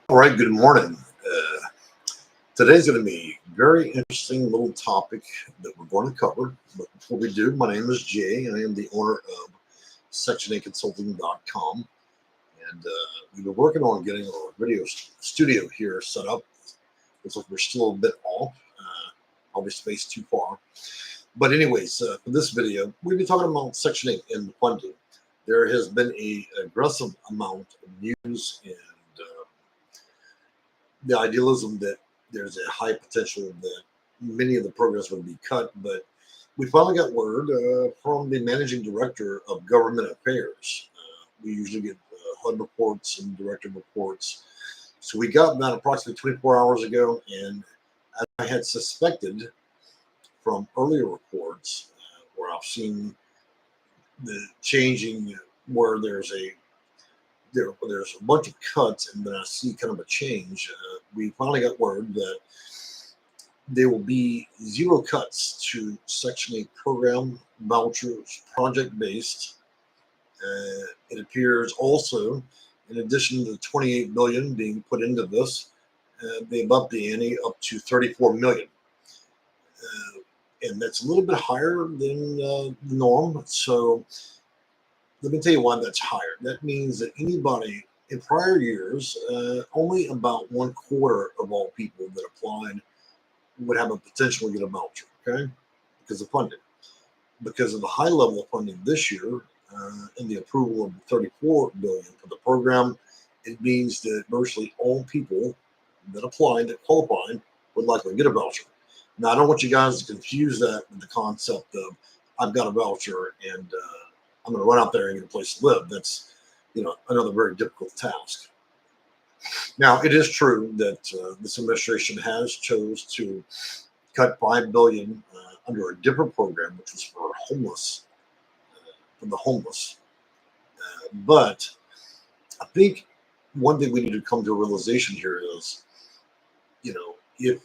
All right, good morning. Today's going to be a very interesting little topic that we're going to cover. But before we do, my name is Jay. I am the owner of Section8Consulting.com. And we've been working on getting our video studio here set up. Looks like we're still a bit off, probably spaced too far. But anyways, for this video, we'll be talking about Section 8 and the funding. There has been an aggressive amount of news and the idealism that there's a high potential that many of the programs would be cut, but we finally got word from the managing director of government affairs. We usually get HUD reports and director reports. So we got that approximately 24 hours ago, and as I had suspected from earlier reports where I've seen the changing where there's a bunch of cuts and then I see kind of a change. We finally got word that there will be zero cuts to Section 8 program vouchers, project-based. It appears also, in addition to the $28 billion being put into this, they bumped the ante up to $34 million. And that's a little bit higher than the norm. So let me tell you why that's higher. That means that anybody in prior years, only about 1/4 of all people that applied would have a potential to get a voucher, okay? Because of funding. Because of the high level of funding this year and the approval of $34 billion for the program, it means that virtually all people that applied, that qualified, would likely get a voucher. Now, I don't want you guys to confuse that with the concept of I've got a voucher and I'm going to run out there and get a place to live. That's, another very difficult task. Now, it is true that this administration has chose to cut $5 billion under a different program, which was for the homeless. But I think one thing we need to come to a realization here is, if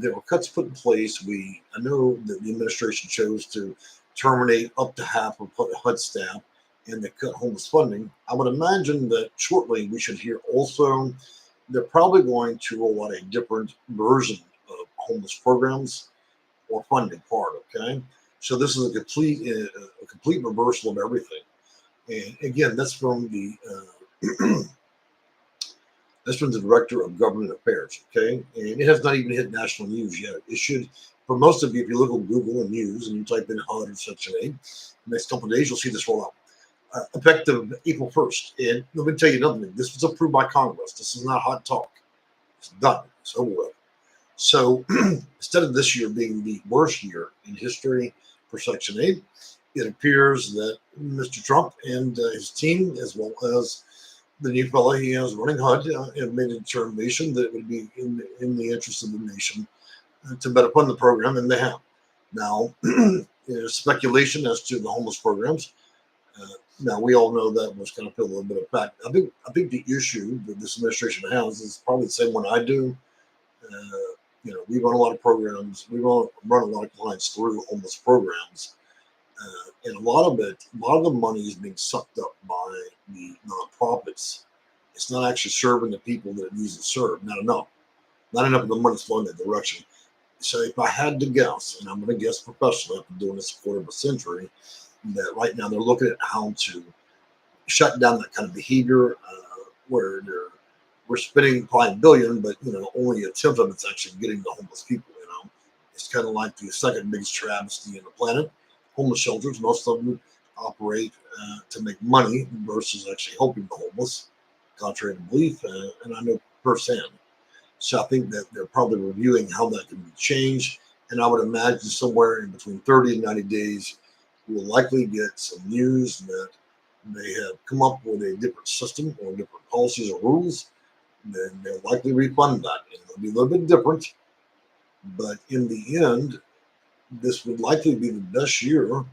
there were cuts put in place, I know that the administration chose to terminate up to half of HUD staff and they cut homeless funding. I would imagine that shortly we should hear also they're probably going to roll out a different version of homeless programs or funding part, okay? So this is a complete reversal of everything. And again, that's from the that's from the director of government affairs, okay? And it has not even hit national news yet. It should. For most of you, if you look on Google and News and you type in HUD or Section 8, the next couple of days you'll see this roll out. Effective April 1st. And let me tell you another thing. This was approved by Congress. This is not hot talk. It's done. It's over with. So instead of this year being the worst year in history for Section 8, it appears that Mr. Trump and his team, as well as the new fellow he has running HUD, have made a determination that it would be in the interest of the nation to better fund the program, and they have. Now, there's speculation as to the homeless programs. Now, we all know that was kind of filled a little bit of fact. I think the issue that this administration has is probably the same one I do. We run a lot of programs. We run a lot of clients through homeless programs, and a lot of the money is being sucked up by the nonprofits. It's not actually serving the people that it needs to serve. Not enough of the money's flowing in that direction. So if I had to guess, and I'm going to guess professionally after doing this a quarter of a century, that right now they're looking at how to shut down that kind of behavior where we're spending $5 billion, but only a tenth of it's actually getting the homeless people. It's kind of like the second biggest travesty on the planet. Homeless shelters, most of them operate to make money versus actually helping the homeless, contrary to belief, and I know firsthand. So I think that they're probably reviewing how that can be changed. And I would imagine somewhere in between 30 and 90 days, we'll likely get some news that they have come up with a different system or different policies or rules. Then they'll likely refund that. And it'll be a little bit different. But in the end, this would likely be the best year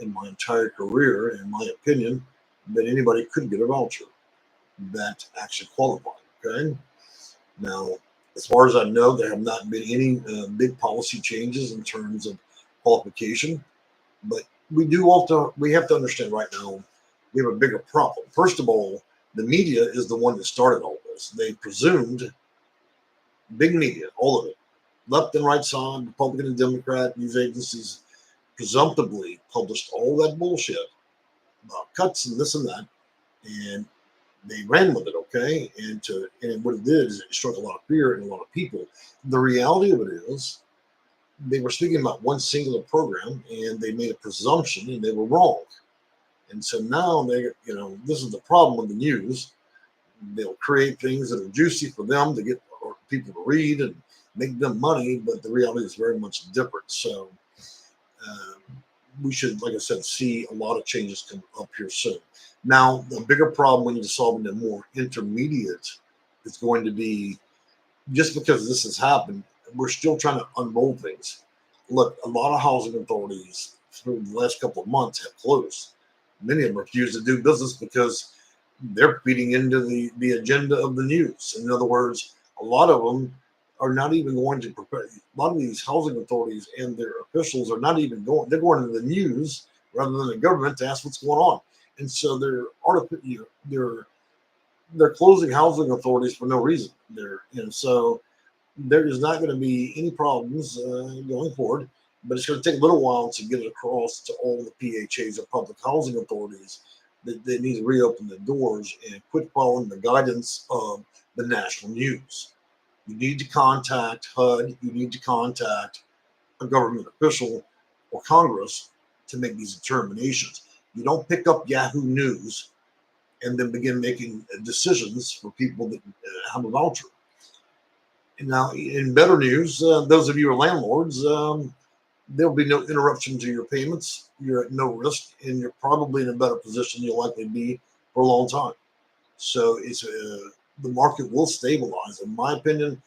in my entire career, in my opinion, that anybody could get a voucher that actually qualified. Okay. Now, as far as I know, there have not been any big policy changes in terms of qualification, but we have to understand right now we have a bigger problem. First of all, the media is the one that started all this. They presumed, big media, all of it, left and right side, Republican and Democrat, news agencies, presumptively published all that bullshit about cuts and this and that, and they ran with it, okay? And what it did is it struck a lot of fear in a lot of people. The reality of it is they were speaking about one singular program, and they made a presumption, and they were wrong. And so now this is the problem with the news. They'll create things that are juicy for them to get people to read and make them money, but the reality is very much different. So we should, like I said, see a lot of changes come up here soon. Now, the bigger problem we need to solve in the more intermediate is going to be, just because this has happened, we're still trying to unmold things. Look, a lot of housing authorities through the last couple of months have closed. Many of them refuse to do business because they're feeding into the agenda of the news. In other words, a lot of them are not even going to prepare. A lot of these housing authorities and their officials are not even going. They're going to the news rather than the government to ask what's going on. And so they're closing housing authorities for no reason. So there is not going to be any problems going forward, but it's going to take a little while to get it across to all the PHAs or public housing authorities that they need to reopen the doors and quit following the guidance of the national news. You need to contact HUD. You need to contact a government official or Congress to make these determinations. You don't pick up Yahoo News and then begin making decisions for people that have a voucher. And now, in better news, those of you who are landlords, there'll be no interruption to your payments. You're at no risk, and you're probably in a better position you'll likely be for a long time. So the market will stabilize. In my opinion,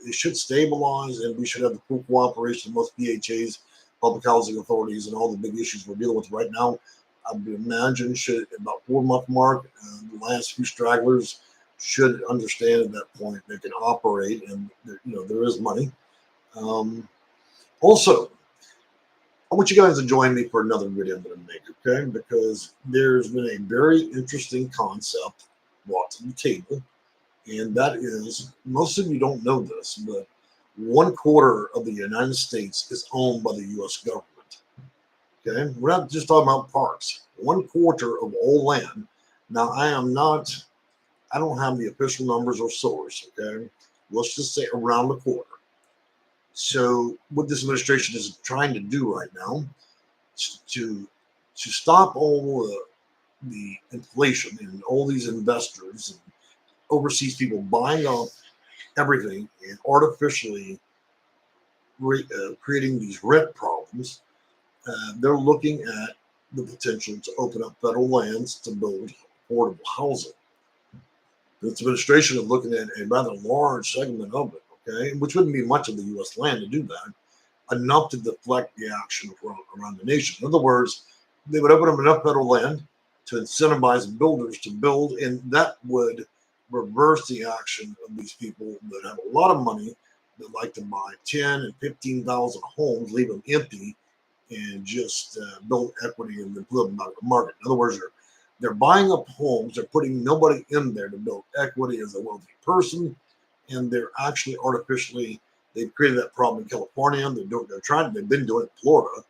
it should stabilize, and we should have the full cooperation of most PHAs, public housing authorities, and all the big issues we're dealing with right now. I would imagine should about 4-month mark, the last few stragglers should understand at that point they can operate, and there is money. Also, I want you guys to join me for another video I'm going to make, okay? Because there's been a very interesting concept brought to the table, and that is, most of you don't know this, but 1/4 of the United States is owned by the U.S. government. Okay, we're not just talking about parks. 1/4 of all land. Now, I don't have the official numbers or source. Okay, let's just say around a quarter. So, what this administration is trying to do right now is to stop all the inflation and all these investors and overseas people buying up everything and artificially creating these rent problems. They're looking at the potential to open up federal lands to build affordable housing. This administration is looking at a rather large segment of it, okay, which wouldn't be much of the U.S. land to do that, enough to deflect the action around the nation. In other words, they would open up enough federal land to incentivize builders to build, and that would reverse the action of these people that have a lot of money that like to buy 10 and 15,000 homes, leave them empty, and just build equity and then put them out of the market. In other words, they're buying up homes, they're putting nobody in there to build equity as a wealthy person, and they're actually artificially, they've created that problem in California. They've been doing it in Florida.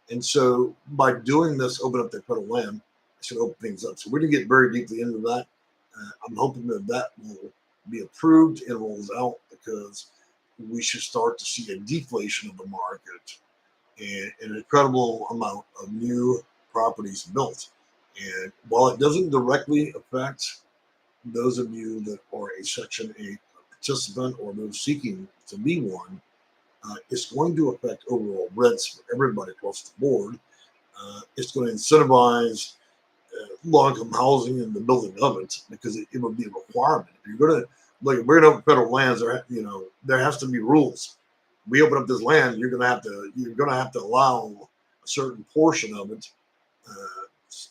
And so by doing this, open up their federal land, it should open things up. So we're going to get very deeply into that. I'm hoping that will be approved and rolls out, because we should start to see a deflation of the market and an incredible amount of new properties built. And while it doesn't directly affect those of you that are a Section 8 participant or those seeking to be one, it's going to affect overall rents for everybody across the board. It's going to incentivize low-income housing and the building of it, because it will be a requirement. If you're going to we're going to open federal lands, there has to be rules. We open up this land, you're going to have to allow a certain portion of it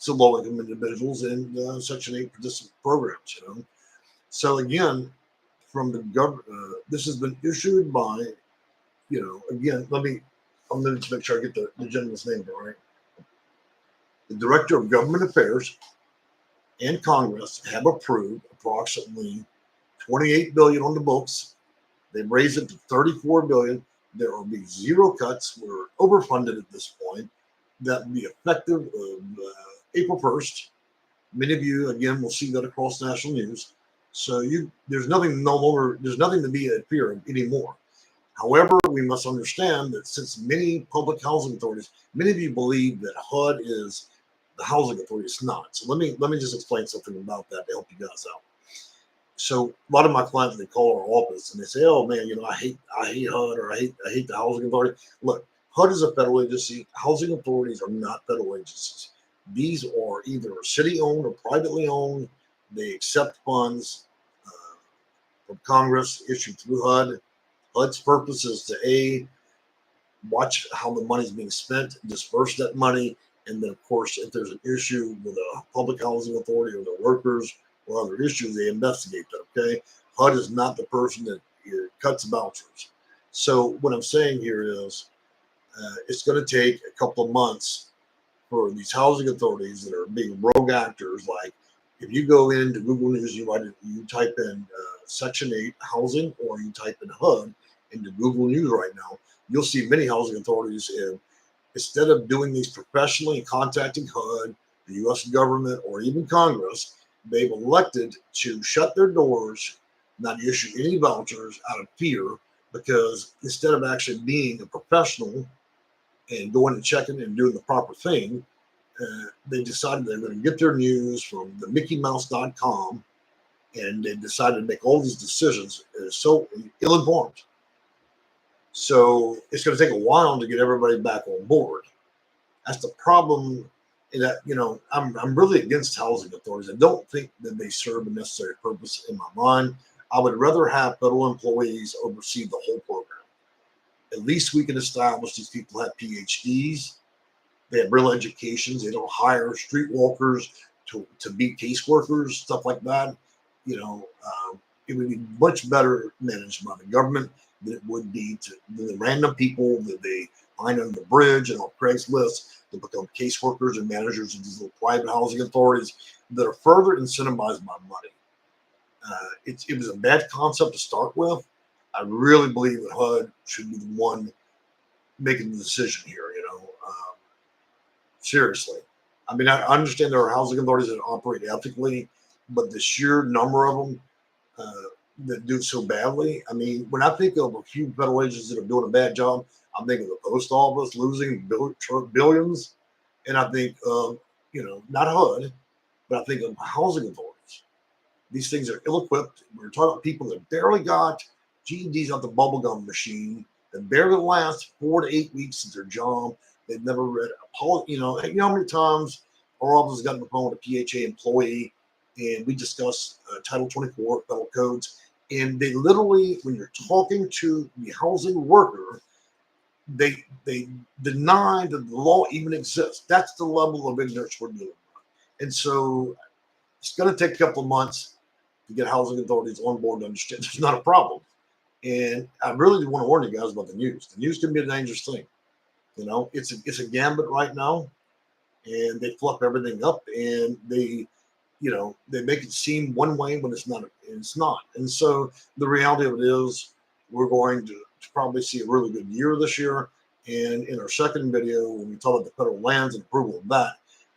to low-income individuals and Section 8 participant programs. So again, from the government, this has been issued by, again, I'm going to make sure I get the gentleman's name right. The Director of Government Affairs and Congress have approved approximately 28 billion on the books. They've raised it to 34 billion. There will be zero cuts. We're overfunded at this point. That will be effective April 1st. Many of you, again, will see that across national news. So there's nothing to be in fear of anymore. However, we must understand that since many public housing authorities, many of you believe that HUD is the housing authority. It's not. So let me just explain something about that to help you guys out. So a lot of my clients, they call our office and they say, "Oh man, I hate HUD, or I hate the housing authority." Look, HUD is a federal agency. Housing authorities are not federal agencies. These are either city owned or privately owned. They accept funds from Congress issued through HUD. HUD's purpose is to watch how the money is being spent, disperse that money, and then, of course, if there's an issue with a public housing authority or the workers or other issues, they investigate that. Okay, HUD is not the person that cuts vouchers. So what I'm saying here is, it's going to take a couple of months for these housing authorities that are being rogue actors. Like, if you go into Google News, you type in Section 8 housing, or you type in HUD into Google News right now, you'll see many housing authorities, instead of doing these professionally and contacting HUD, the U.S. government, or even Congress, they've elected to shut their doors, not issue any vouchers out of fear, because instead of actually being a professional and going and checking and doing the proper thing, they decided they're going to get their news from the MickeyMouse.com, and they decided to make all these decisions so ill-informed. So it's going to take a while to get everybody back on board. That's the problem. That I'm really against housing authorities. I don't think that they serve a necessary purpose in my mind. I would rather have federal employees oversee the whole program. At least we can establish these people have PhDs. They have real educations. They don't hire streetwalkers to be caseworkers, stuff like that. It would be much better managed by the government than it would be to the random people that they find under the bridge and on Craigslist to become caseworkers and managers of these little private housing authorities that are further incentivized by money. It was a bad concept to start with. I really believe that HUD should be the one making the decision here. Seriously. I mean, I understand there are housing authorities that operate ethically, but the sheer number of them that do so badly. I mean, when I think of a few federal agencies that are doing a bad job, I'm thinking of the post office losing billions, and I think of, not HUD, but I think of housing authorities. These things are ill-equipped. We're talking about people that barely got GEDs out the bubblegum machine, that barely last 4 to 8 weeks at their job. They've never read a policy. You know how many times our office has gotten on the phone with a PHA employee, and we discuss Title 24 federal codes, and they literally, when you're talking to the housing worker, they deny that the law even exists. That's the level of ignorance we're dealing with. And so it's going to take a couple of months to get housing authorities on board to understand there's not a problem. And I really want to warn you guys about the news. The news can be a dangerous thing. It's a gambit right now, and they fluff everything up, and they make it seem one way when it's not. It's not. And so the reality of it is, we're going to probably see a really good year this year. And in our second video, when we talk about the federal lands and approval of that,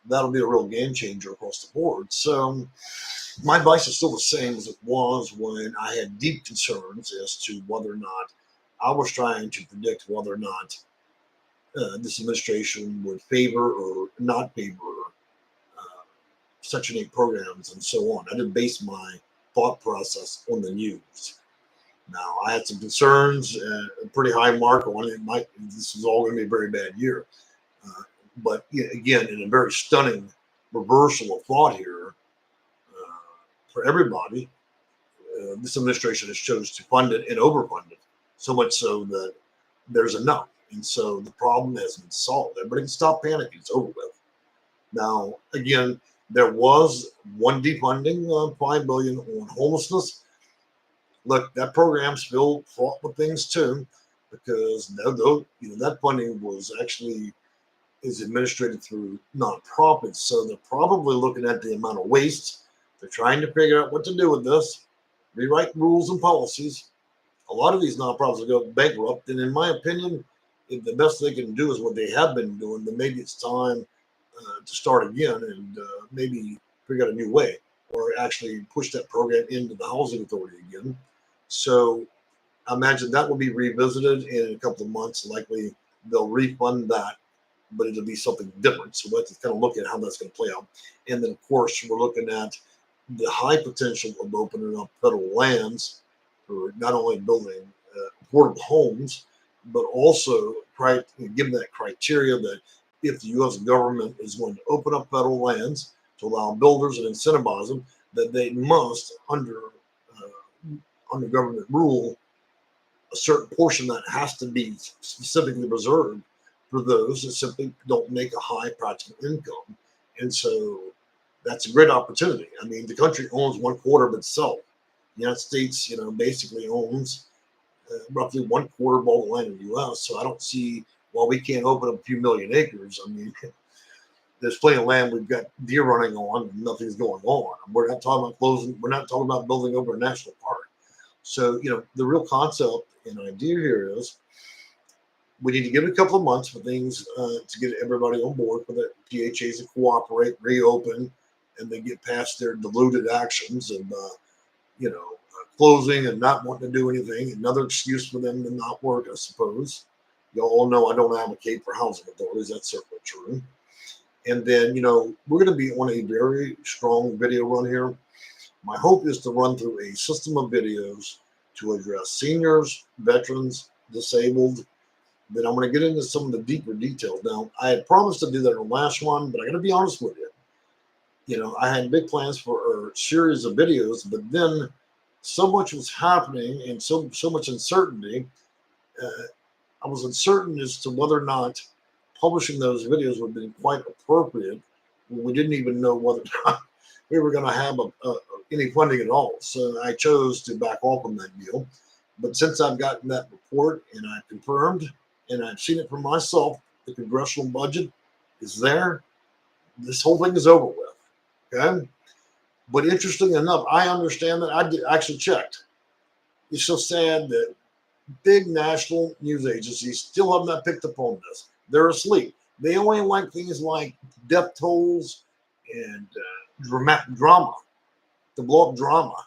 that'll be a real game changer across the board. So my advice is still the same as it was when I had deep concerns as to whether or not I was trying to predict whether or not this administration would favor or not favor Section 8 programs and so on. I didn't base my thought process on the news. Now, I had some concerns, a pretty high mark on it. This is all going to be a very bad year. But again, in a very stunning reversal of thought here for everybody, this administration has chose to fund it and overfund it, so much so that there's enough. And so the problem has been solved. Everybody can stop panicking. It's over with. Now, again, there was one defunding, $5 billion on homelessness. Look, that program's still fraught with things too, because that funding was actually is administered through nonprofits. So they're probably looking at the amount of waste. They're trying to figure out what to do with this, rewrite rules and policies. A lot of these nonprofits will go bankrupt. And in my opinion, if the best they can do is what they have been doing, then maybe it's time to start again and maybe figure out a new way or actually push that program into the housing authority again. So I imagine that will be revisited in a couple of months. Likely they'll refund that, but it'll be something different. So we'll have to kind of look at how that's going to play out. And then, of course, we're looking at the high potential of opening up federal lands for not only building affordable homes, but also given that criteria that if the U.S. government is going to open up federal lands to allow builders and incentivize them, that they must, under government rule, a certain portion that has to be specifically reserved for those that simply don't make a high practical income. And so that's a great opportunity. I mean, the country owns 1/4 of itself. The United States, basically owns roughly 1/4 of all the land in the U.S. So I don't see why we can't open up a few million acres. I mean, there's plenty of land we've got deer running on, and nothing's going on. We're not talking about closing. We're not talking about building over a national park. So the real concept and idea here is we need to give it a couple of months for things to get everybody on board, for the PHAs to cooperate, reopen, and then get past their diluted actions and closing and not wanting to do anything. Another excuse for them to not work, I suppose. You all know I don't advocate for housing authorities. That's certainly true. And then, we're going to be on a very strong video run here. My hope is to run through a system of videos to address seniors, veterans, disabled. Then I'm going to get into some of the deeper details. Now, I had promised to do that in the last one, but I got to be honest with you. I had big plans for a series of videos, but then so much was happening and so much uncertainty. I was uncertain as to whether or not publishing those videos would have been quite appropriate when we didn't even know whether or not we were going to have any funding at all. So I chose to back off on that deal. But since I've gotten that report and I've confirmed and I've seen it for myself, the congressional budget is there. This whole thing is over with. Okay. But interesting enough, I understand that I actually checked. It's so sad that big national news agencies still have not picked up on this. They're asleep. They only like things like death tolls and drama, to blow up drama.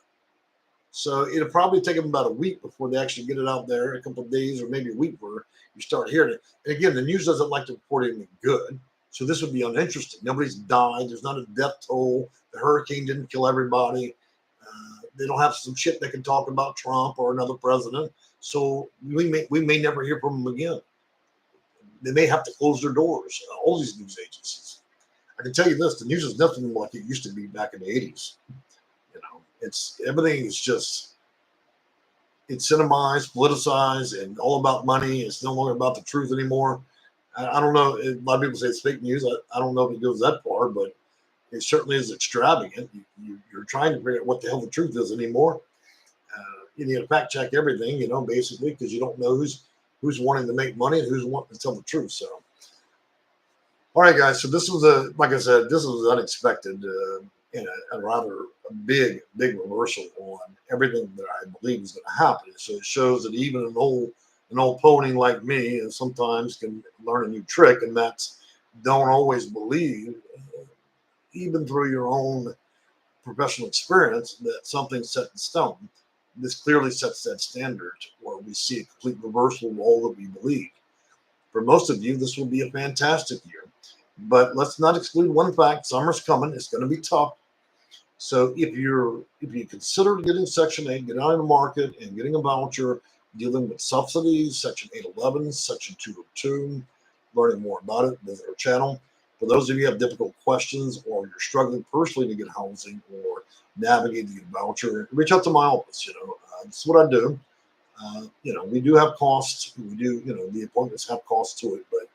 So it'll probably take them about a week before they actually get it out there, a couple of days or maybe a week where you start hearing it. And again, the news doesn't like to report anything good. So this would be uninteresting. Nobody's died. There's not a death toll. The hurricane didn't kill everybody. They don't have some shit they can talk about Trump or another president. So we may never hear from them again. They may have to close their doors. All these news agencies. I can tell you this: the news is nothing like it used to be back in the '80s. It's everything is just incentivized, politicized, and all about money. It's no longer about the truth anymore. I don't know. A lot of people say it's fake news. I don't know if it goes that far, but it certainly is extravagant. You're trying to figure out what the hell the truth is anymore. You need to fact check everything, basically, because you don't know who's wanting to make money and who's wanting to tell the truth. So, all right, guys. So this was like I said, this was unexpected and a rather big reversal on everything that I believe is going to happen. So it shows that even an old pony like me sometimes can learn a new trick, and that's don't always believe, even through your own professional experience, that something's set in stone. This clearly sets that standard where we see a complete reversal of all that we believe. For most of you, this will be a fantastic year. But let's not exclude one fact: summer's coming. It's going to be tough. So if you consider getting Section 8, getting out of the market and getting a voucher, dealing with subsidies, Section 811, Section 202, learning more about it, visit our channel. For those of you who have difficult questions or you're struggling personally to get housing or navigate the voucher, reach out to my office. This is what I do. We do have costs. We do, the appointments have costs to it, but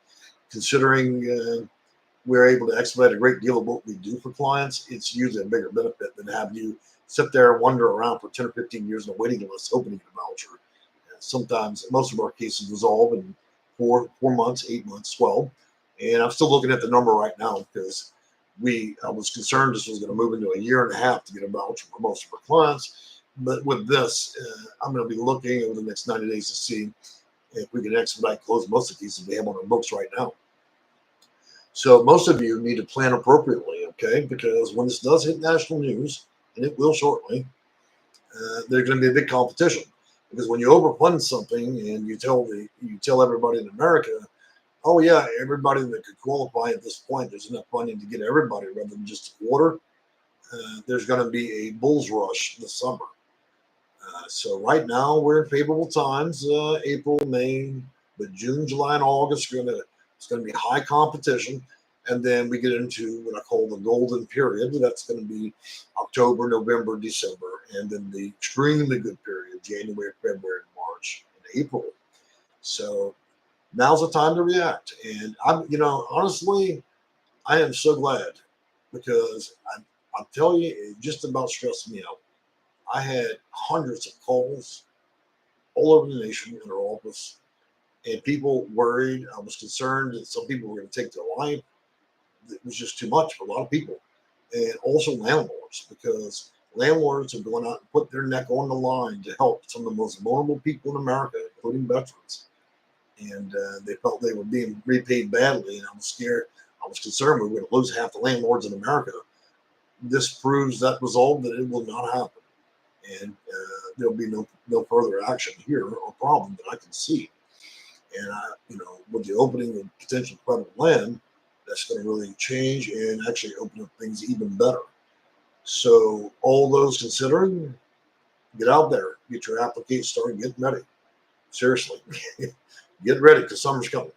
considering we're able to expedite a great deal of what we do for clients, it's usually a bigger benefit than have you sit there and wander around for 10 or 15 years in a waiting list hoping to get a voucher. Sometimes most of our cases resolve in 4 months, 8 months, 12. And I'm still looking at the number right now because I was concerned this was going to move into a year and a half to get a voucher for most of our clients. But with this, I'm going to be looking over the next 90 days to see if we can expedite close most of these that we have on our books right now. So most of you need to plan appropriately, okay? Because when this does hit national news, and it will shortly, there's going to be a big competition. Because when you overfund something and you tell everybody in America, oh yeah, everybody that could qualify at this point, there's enough funding to get everybody rather than just a quarter. There's going to be a bull's rush this summer. So right now we're in favorable times, April, May, but June, July, and August it's going to be high competition, and then we get into what I call the golden period. That's going to be October, November, December, and then the extremely good period, January, February, March, and April. So now's the time to react. And honestly, I am so glad because I'll tell you, it just about stressed me out. I had hundreds of calls all over the nation in our office, and people worried. I was concerned that some people were going to take their life. It was just too much for a lot of people, and also landlords, because landlords are going out and put their neck on the line to help some of the most vulnerable people in America, including veterans. And they felt they were being repaid badly, and I was scared. I was concerned we were going to lose half the landlords in America. This proves that resolve that it will not happen, and there'll be no further action here or problem that I can see. And with the opening of potential federal land, that's going to really change and actually open up things even better. So all those considering, get out there, get your application started, get ready. Seriously, get ready because summer's coming.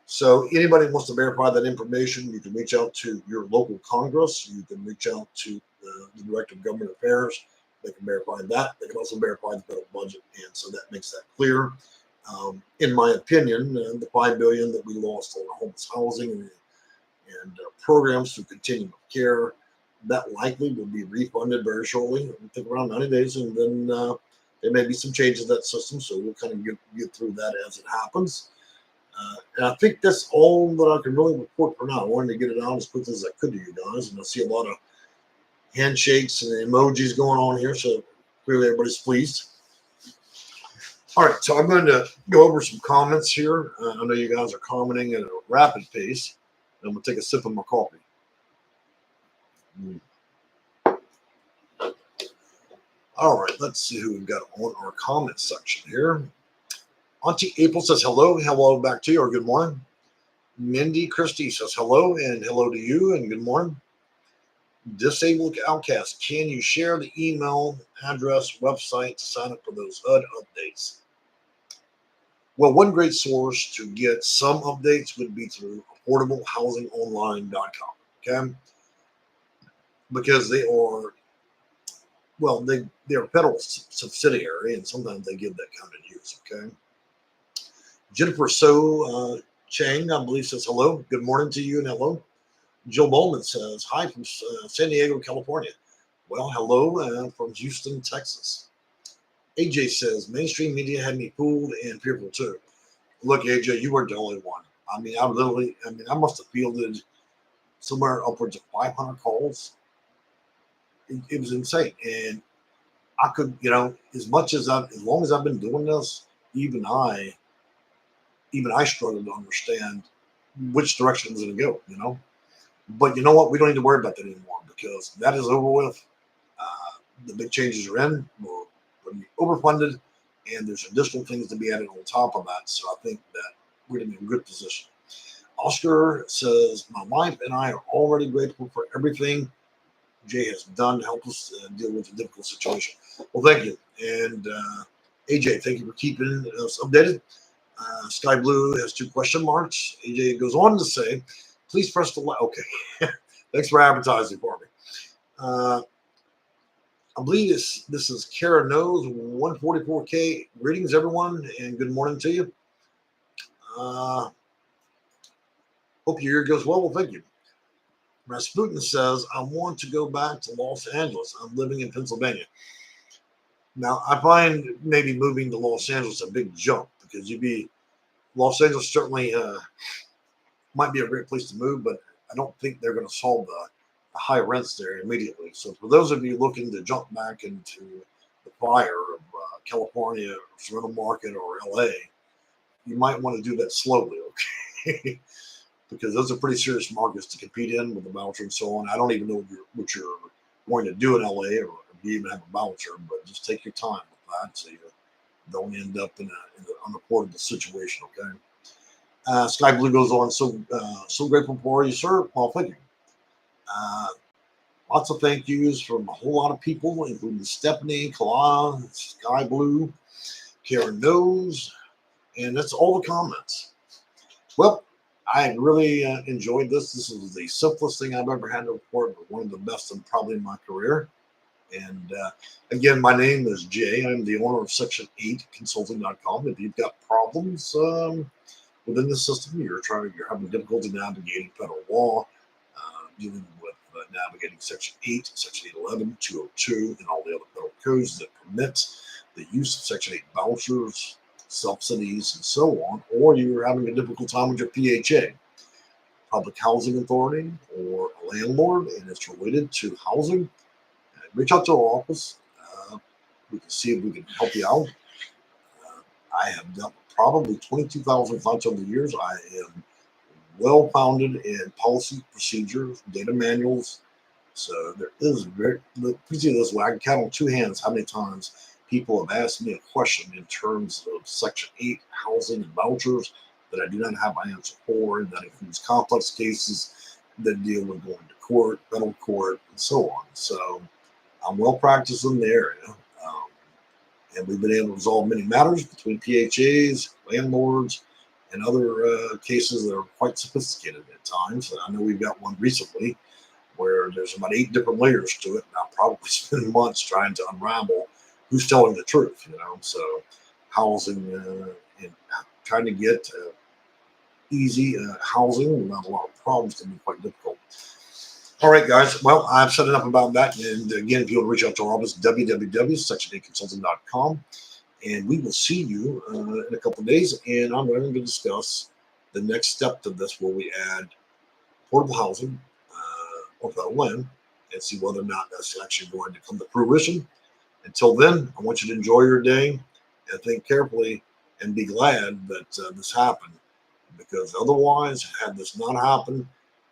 So anybody who wants to verify that information, you can reach out to your local Congress. You can reach out to the Director of Government Affairs. They can verify that. They can also verify the federal budget, and so that makes that clear. In my opinion, the $5 billion that we lost on homeless housing and programs through continuum of care, that likely will be refunded very shortly. I think around 90 days, and then there may be some changes to that system. So we'll kind of get through that as it happens. And I think that's all that I can really report for now. I wanted to get it out as quickly as I could to you guys, and I see a lot of handshakes and emojis going on here, so clearly everybody's pleased. All right, so I'm going to go over some comments here. I know you guys are commenting at a rapid pace. I'm going to take a sip of my coffee. All right, let's see who we've got on our comment section here. Auntie April says hello back to you, or good morning. Mindy Christie says hello, and hello to you, and good morning. Disabled Outcast, can you share the email address, website to sign up for those HUD updates? Well, one great source to get some updates would be through affordablehousingonline.com, okay? Because they are, well, they're a federal subsidiary, and sometimes they give that kind of news, okay? Jennifer So Chang, I believe, says hello. Good morning to you, and hello. Jill Bowman says hi from San Diego, California. Well, hello from Houston, Texas. AJ says mainstream media had me fooled and fearful too. Look, AJ, you weren't the only one. I mean, I must have fielded somewhere upwards of 500 calls. It was insane, and I could, as long as I've been doing this, even I struggled to understand which direction it was going to go, But you know what? We don't need to worry about that anymore because that is over with. The big changes are in. We're going to be overfunded, and there's additional things to be added on top of that. So I think that we're in a good position. Oscar says, my wife and I are already grateful for everything Jay has done to help us deal with the difficult situation. Well, thank you. And AJ, thank you for keeping us updated. Sky Blue has 2 question marks. AJ goes on to say, please press the like. Okay. Thanks for advertising for me. I believe this is Kara Knows 144K. Greetings, everyone, and good morning to you. Hope your year goes well. Well, thank you. Rasputin says, I want to go back to Los Angeles. I'm living in Pennsylvania. Now, I find maybe moving to Los Angeles a big jump because Los Angeles certainly might be a great place to move, but I don't think they're going to solve the high rents there immediately. So for those of you looking to jump back into the fire of California, Toronto market, or LA, you might want to do that slowly, okay? Because those are pretty serious markets to compete in with the voucher and so on. I don't even know what you're going to do in LA, or if you even have a voucher, but just take your time with that so you don't end up in an unaffordable situation, okay? Sky Blue goes on, so grateful for you, sir. Well, thank you. Uh, Lots of thank yous from a whole lot of people, including Stephanie, Kala, Sky Blue, Karen Knows, and that's all the comments. Well, I really enjoyed this. This is the simplest thing I've ever had to report, but one of the best in probably my career. And again, my name is Jay. I'm the owner of Section 8 Consulting.com. If you've got problems within the system, you're having difficulty navigating federal law, dealing with navigating Section 8, Section 811, 202, and all the other federal codes that permit the use of Section 8 vouchers, subsidies, and so on, or you're having a difficult time with your PHA, Public Housing Authority, or a landlord, and it's related to housing, reach out to our office. We can see if we can help you out. I have done probably 22,000 clients over the years. I am well founded in policy, procedures, data manuals. So there is very, put it this way, I can count on two hands how many times people have asked me a question in terms of Section 8 housing and vouchers that I do not have an answer for. And that includes complex cases that deal with going to court, federal court, and so on. So I'm well practiced in the area. And we've been able to resolve many matters between PHAs, landlords, and other cases that are quite sophisticated at times. I know we've got one recently where there's about 8 different layers to it, and I'll probably spend months trying to unravel who's telling the truth, So housing and trying to get easy housing without a lot of problems can be quite difficult. All right, guys. Well, I've said enough about that. And again, if you want to reach out to our office, www.section8consulting.com. And we will see you in a couple of days. And I'm going to discuss the next step to this, where we add portable housing or federal land, and see whether or not that's actually going to come to fruition. Until then, I want you to enjoy your day and think carefully and be glad that this happened. Because otherwise, had this not happened,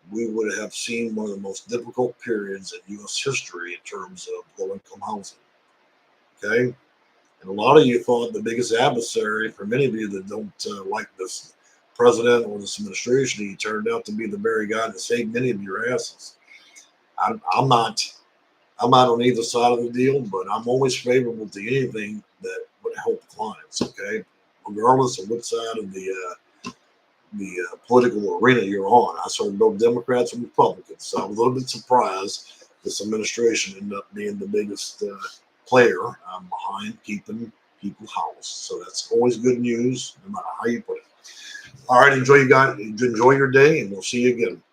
we would have seen one of the most difficult periods in U.S. history in terms of low-income housing. Okay? And a lot of you thought the biggest adversary, for many of you that don't like this president or this administration, he turned out to be the very guy that saved many of your asses. I'm not on either side of the deal, but I'm always favorable to anything that would help clients. Okay, regardless of which side of the political arena you're on. I serve both Democrats and Republicans, so I'm a little bit surprised this administration ended up being the biggest player behind keeping people housed. So that's always good news, no matter how you put it. All right, enjoy your day, and we'll see you again.